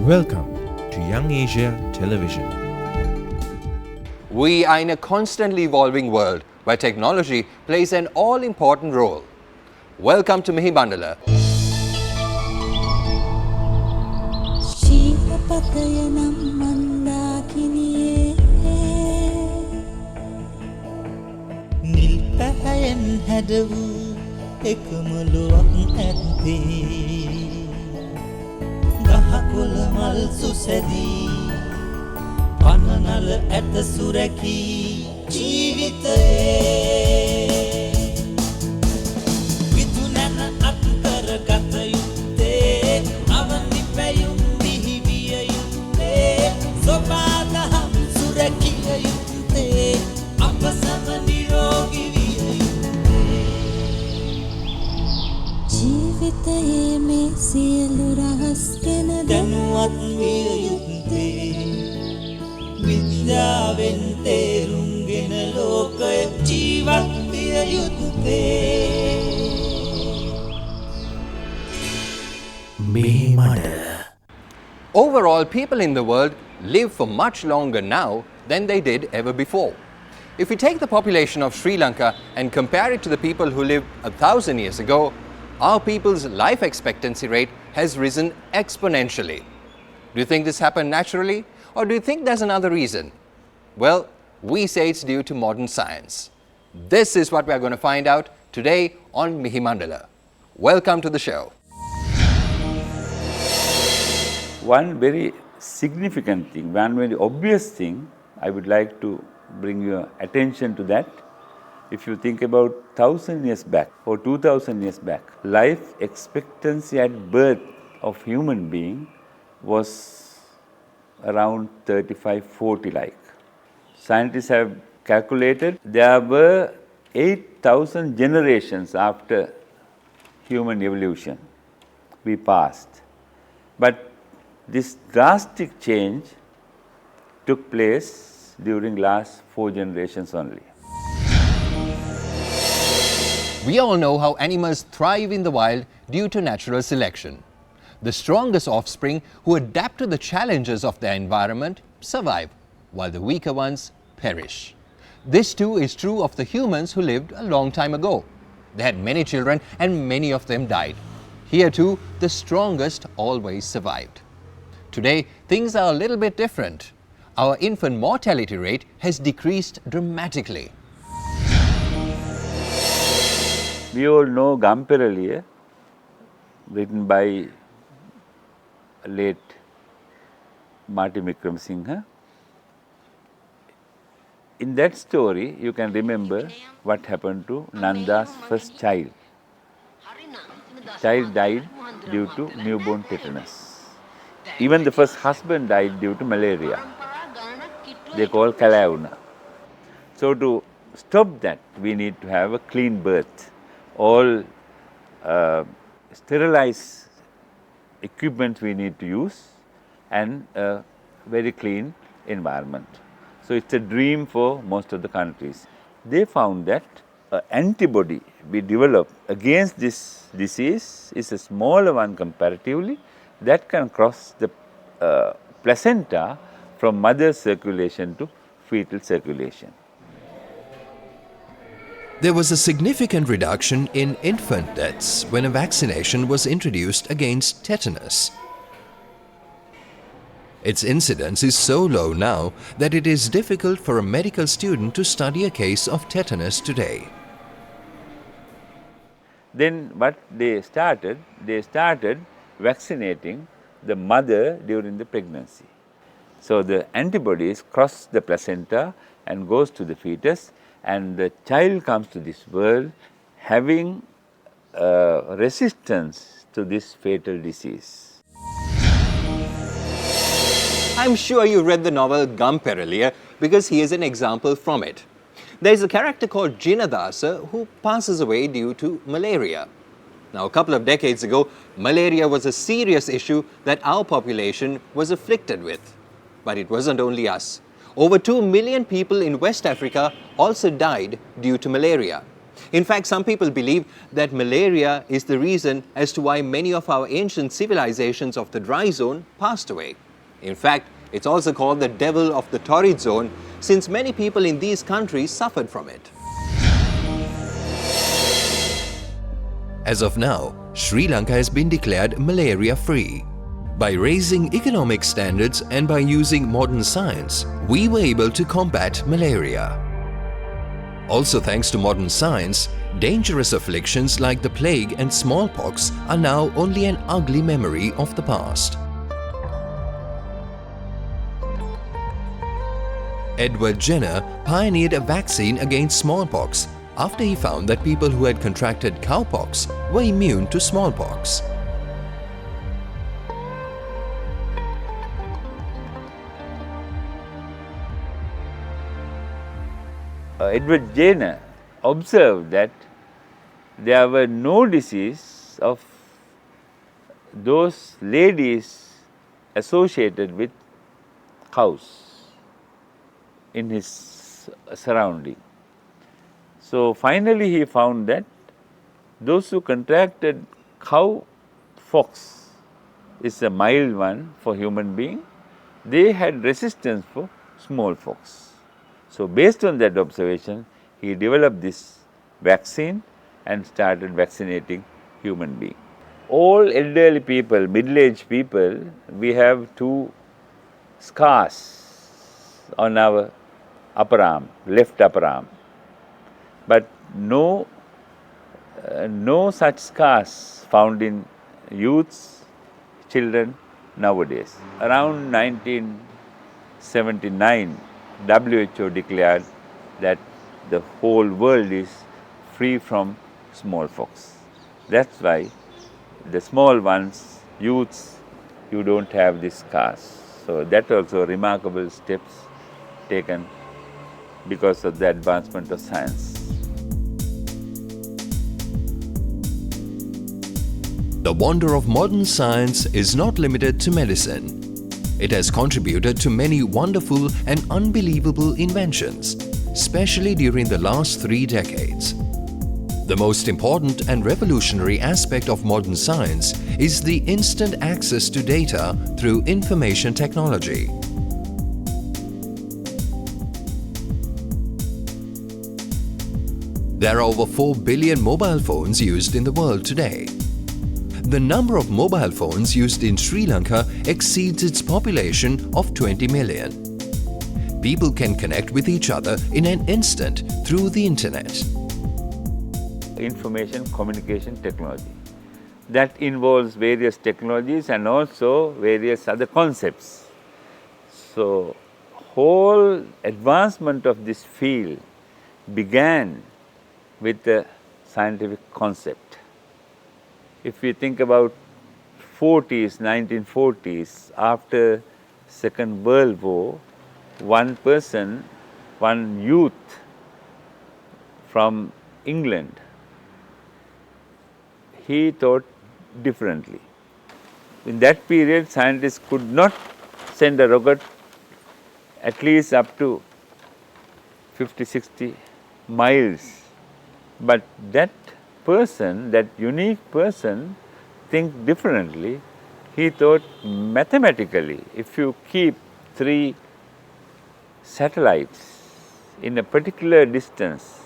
Welcome to Young Asia Television. We are in a constantly evolving world where technology plays an all-important role. Welcome to Mihimandala. ශීතපතයනම් මන්දාකිනියේ නිල් පැහැයෙන් හැඩවූ එකමලුවක් ඇත්තේ ගහකොළ මල් සුසැදී පනනල ඇත සුරැකී ජීවිතයේ විදුනන අත්කර ගත යුත්තේ අවනි පැයුම් විහිවිය යුත්තේ සොපාදහම් සුරැකිය යුත්තේ අප සම නිරෝගී විය යුත්තේ ජීවිතයේ මේ සියලු රහස් ගැන දැනුවත් විය යුත්තේ විද්‍යාවෙන් තේරුම්ගෙන ලෝකය ජීවත් විය යුත්තේ Overall, people in the world live for much longer now than they did ever before. If we take the population of Sri Lanka and compare it to the people who lived 1,000 years ago, our people's life expectancy rate has risen exponentially. Do you think this happened naturally, or do you think there's another reason? Well, we say it's due to modern science. This is what we're going to find out today on Mihimandala. Welcome to the show. One very significant thing, one very obvious thing, I would like to bring your attention to that. If you think about 1,000 years back or 2,000 years back, life expectancy at birth of human being was around 35, 40 like. Scientists have calculated there were 8,000 generations after human evolution we passed. But this drastic change took place during last 4 generations only. We all know how animals thrive in the wild due to natural selection. The strongest offspring who adapt to the challenges of their environment survive, while the weaker ones perish. This too is true of the humans who lived a long time ago. They had many children and many of them died. Here too, the strongest always survived. Today, things are a little bit different. Our infant mortality rate has decreased dramatically. We all know Gamperaliya, written by late Martin Wickramasinghe. In that story, you can remember what happened to Nanda's first child. Child died due to newborn tetanus. Even the first husband died due to malaria. They call Kalauna. So to stop that, we need to have a clean birth. All sterilized equipment we need to use and a very clean environment. So it's a dream for most of the countries. They found that an antibody we develop against this disease is a smaller one comparatively that can cross the placenta from mother's circulation to fetal circulation. There was a significant reduction in infant deaths when a vaccination was introduced against tetanus. Its incidence is so low now that it is difficult for a medical student to study a case of tetanus today. Then what they started vaccinating the mother during the pregnancy. So the antibodies cross the placenta and goes to the fetus, and the child comes to this world having resistance to this fatal disease. I'm sure you read the novel Gamperaliya because he is an example from it. There is a character called Jinadasa who passes away due to malaria. Now, a couple of decades ago, malaria was a serious issue that our population was afflicted with. But it wasn't only us. Over 2 million people in West Africa also died due to malaria. In fact, some people believe that malaria is the reason as to why many of our ancient civilizations of the dry zone passed away. In fact, it's also called the devil of the torrid zone, since many people in these countries suffered from it. As of now, Sri Lanka has been declared malaria-free. By raising economic standards and by using modern science, we were able to combat malaria. Also thanks to modern science, dangerous afflictions like the plague and smallpox are now only an ugly memory of the past. Edward Jenner pioneered a vaccine against smallpox after he found that people who had contracted cowpox were immune to smallpox. Edward Jenner observed that there were no disease of those ladies associated with cows in his surrounding. So finally he found that those who contracted cow pox is a mild one for human being, they had resistance for smallpox. So based on that observation, he developed this vaccine and started vaccinating human beings. All elderly people, middle-aged people, we have 2 scars on our upper arm, left upper arm, but no such scars found in youths, children nowadays. Around 1979, WHO declared that the whole world is free from smallpox. That's why the small ones, youths, you don't have these scars. So that also remarkable steps taken because of the advancement of science. The wonder of modern science is not limited to medicine. It has contributed to many wonderful and unbelievable inventions, especially during the last 3 decades. The most important and revolutionary aspect of modern science is the instant access to data through information technology. There are over 4 billion mobile phones used in the world today. The number of mobile phones used in Sri Lanka exceeds its population of 20 million. People can connect with each other in an instant through the internet. Information communication technology. That involves various technologies and also various other concepts. So, whole advancement of this field began with the scientific concept. If we think about 1940s, after Second World War, one person, one youth from England, he thought differently. In that period, scientists could not send a rocket at least up to 50-60 miles. But that person, that unique person, think differently. He thought mathematically, if you keep 3 satellites in a particular distance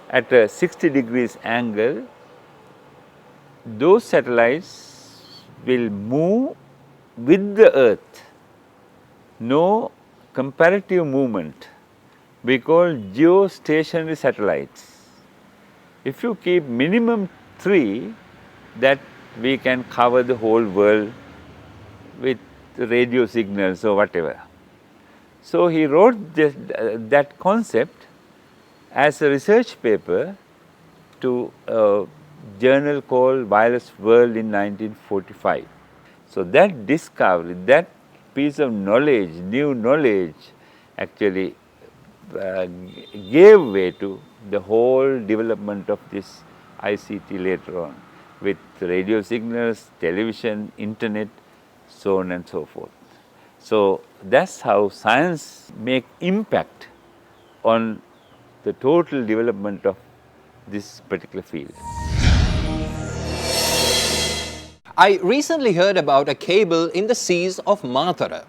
at a 60 degrees angle, those satellites will move with the earth, no comparative movement. We call geostationary satellites. If you keep minimum 3, that we can cover the whole world with radio signals or whatever. So he wrote that concept as a research paper to a journal called Wireless World in 1945. So that discovery, that piece of knowledge, new knowledge, actually gave way to the whole development of this ICT later on, with radio signals, television, internet, so on and so forth. So that's how science make impact on the total development of this particular field. I recently heard about a cable in the seas of Mathura.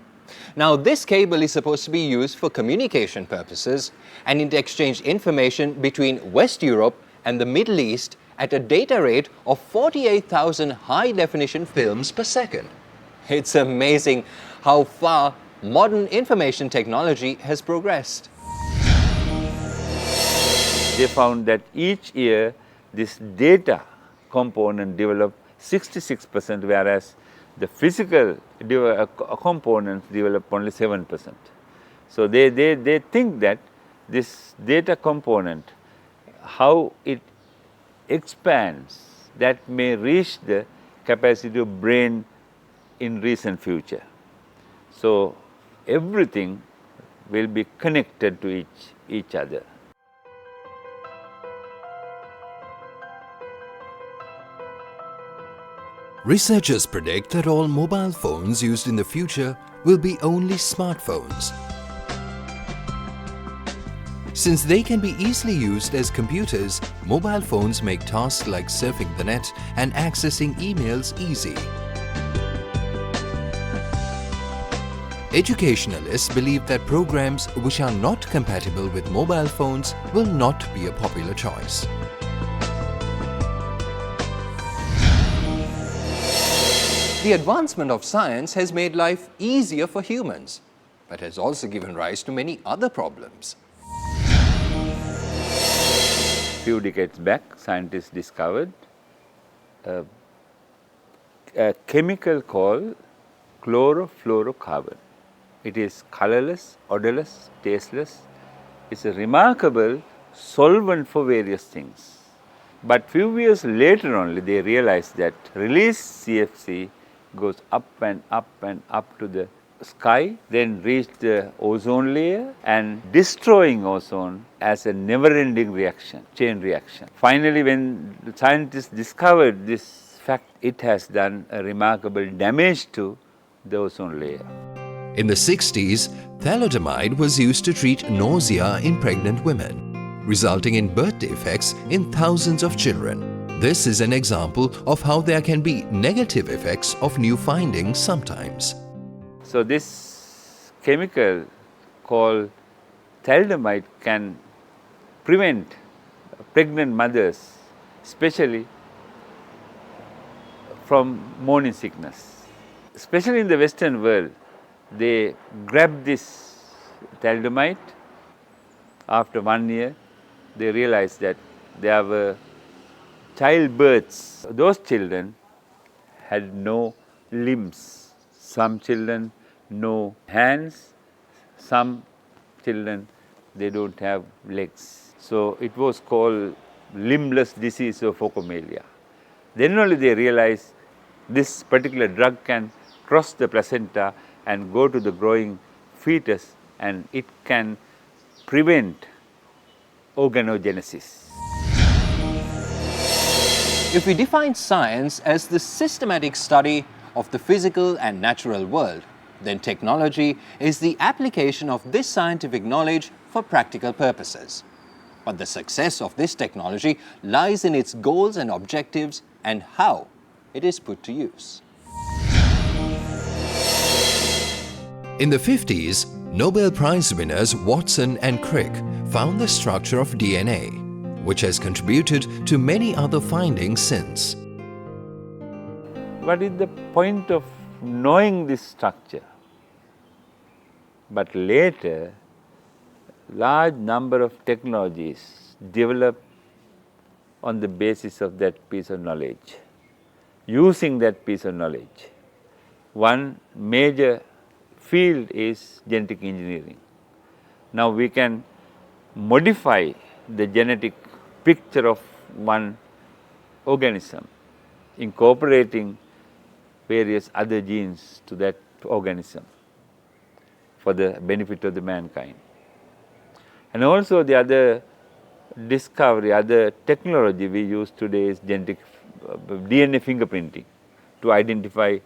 Now, this cable is supposed to be used for communication purposes and it exchanged information between West Europe and the Middle East at a data rate of 48,000 high-definition films per second. It's amazing how far modern information technology has progressed. They found that each year this data component developed 66%, whereas the physical components develop only 7%. So they think that this data component, how it expands, that may reach the capacity of brain in recent future. So everything will be connected to each other. Researchers predict that all mobile phones used in the future will be only smartphones. Since they can be easily used as computers, mobile phones make tasks like surfing the net and accessing emails easy. Educationalists believe that programs which are not compatible with mobile phones will not be a popular choice. The advancement of science has made life easier for humans, but has also given rise to many other problems. Few decades back, scientists discovered a chemical called chlorofluorocarbon. It is colorless, odorless, tasteless. It's a remarkable solvent for various things. But few years later only they realized that released CFC goes up and up and up to the sky, then reach the ozone layer and destroying ozone as a never-ending reaction, chain reaction. Finally, when the scientists discovered this fact, it has done a remarkable damage to the ozone layer. In the 60s, thalidomide was used to treat nausea in pregnant women, resulting in birth defects in thousands of children. This is an example of how there can be negative effects of new findings sometimes. So this chemical called thalidomide can prevent pregnant mothers, especially from morning sickness. Especially in the Western world, they grab this thalidomide. After 1 year, they realized that there were childbirths. Those children had no limbs. Some children no hands. Some children they don't have legs. So it was called limbless disease of Phocomelia. Then only they realized this particular drug can cross the placenta and go to the growing fetus, and it can prevent organogenesis. If we define science as the systematic study of the physical and natural world, then technology is the application of this scientific knowledge for practical purposes. But the success of this technology lies in its goals and objectives and how it is put to use. In the 50s, Nobel Prize winners Watson and Crick found the structure of DNA, which has contributed to many other findings since. What is the point of knowing this structure? But later, large number of technologies develop on the basis of that piece of knowledge, using that piece of knowledge. One major field is genetic engineering. Now we can modify the genetic picture of one organism, incorporating various other genes to that organism for the benefit of the mankind. And also the other discovery, other technology we use today is genetic DNA fingerprinting to identify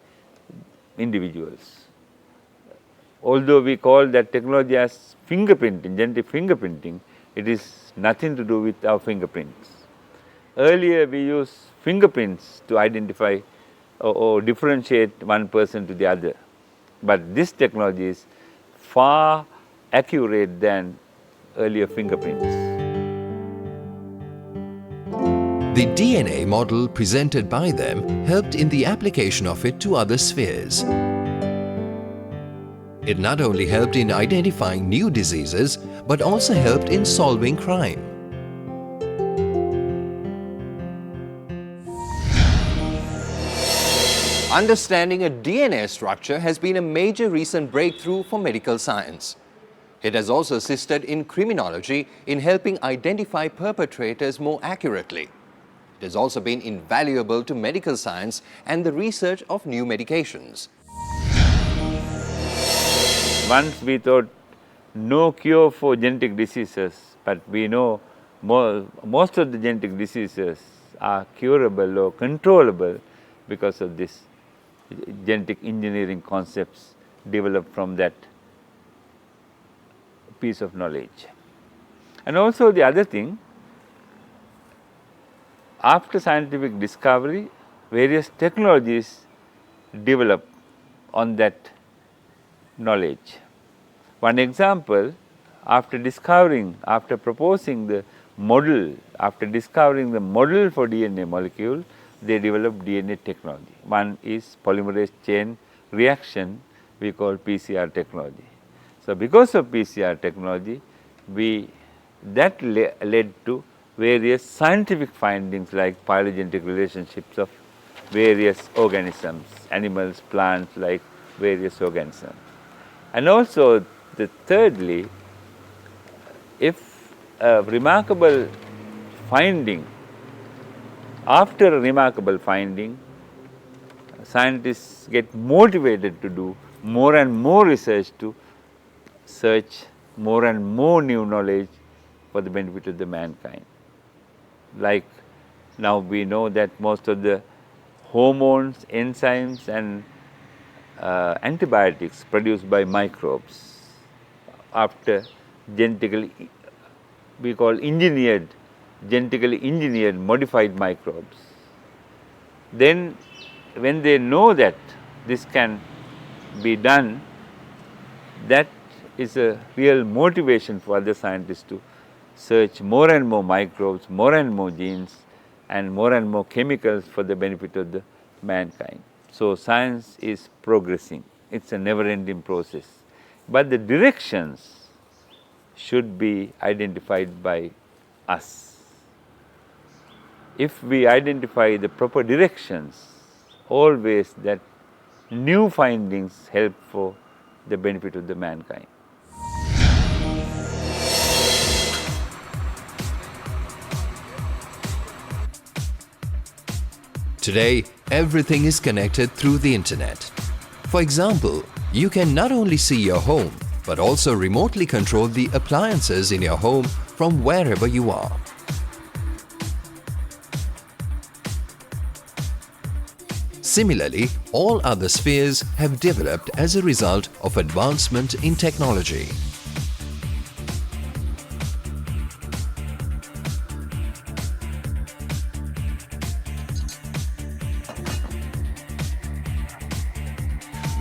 individuals. although we call that technology as fingerprinting, genetic fingerprinting, it is nothing to do with our fingerprints. Earlier we used fingerprints to identify or differentiate one person to the other, but this technology is far accurate than earlier fingerprints. The DNA model presented by them helped in the application of it to other spheres. It not only helped in identifying new diseases, but also helped in solving crime. Understanding a DNA structure has been a major recent breakthrough for medical science. It has also assisted in criminology in helping identify perpetrators more accurately. It has also been invaluable to medical science and the research of new medications. Once we thought no cure for genetic diseases, but we know most of the genetic diseases are curable or controllable because of this genetic engineering concepts developed from that piece of knowledge. And also the other thing, after scientific discovery, various technologies develop on that knowledge. One example, after proposing the model, after discovering the model for DNA molecule, they developed DNA technology. One is polymerase chain reaction, we call PCR technology. So because of PCR technology, that led to various scientific findings like phylogenetic relationships of various organisms, animals, plants, like various organisms. And also thirdly, if a remarkable finding, after a remarkable finding, scientists get motivated to do more and more research to search more and more new knowledge for the benefit of the mankind. Like now we know that most of the hormones, enzymes and antibiotics produced by microbes after genetically modified microbes. Then when they know that this can be done, that is a real motivation for other scientists to search more and more microbes, more and more genes and more chemicals for the benefit of the mankind. So science is progressing, it's a never-ending process, but the directions should be identified by us. If we identify the proper directions, always that new findings help for the benefit of the mankind. Today, everything is connected through the internet. For example, you can not only see your home, but also remotely control the appliances in your home from wherever you are. Similarly, all other spheres have developed as a result of advancement in technology.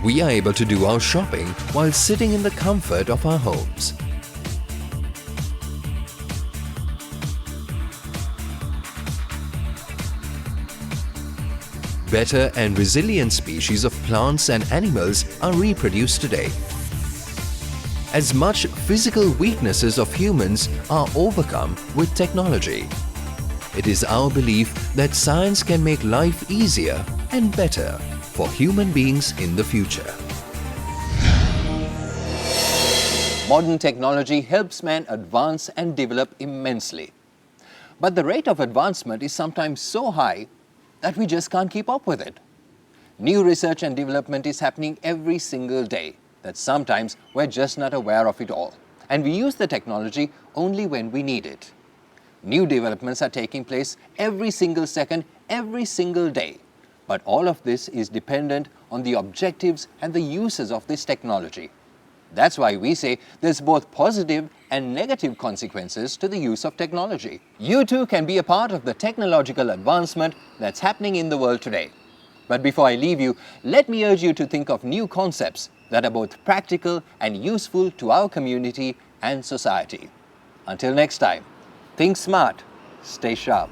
We are able to do our shopping while sitting in the comfort of our homes. Better and resilient species of plants and animals are reproduced today. As much physical weaknesses of humans are overcome with technology. It is our belief that science can make life easier and better for human beings in the future. Modern technology helps man advance and develop immensely. But the rate of advancement is sometimes so high that we just can't keep up with it. New research and development is happening every single day that sometimes we're just not aware of it all. And we use the technology only when we need it. New developments are taking place every single second, every single day. But all of this is dependent on the objectives and the uses of this technology. That's why we say there's both positive and negative consequences to the use of technology. You too can be a part of the technological advancement that's happening in the world today. But before I leave you, let me urge you to think of new concepts that are both practical and useful to our community and society. Until next time, think smart, stay sharp.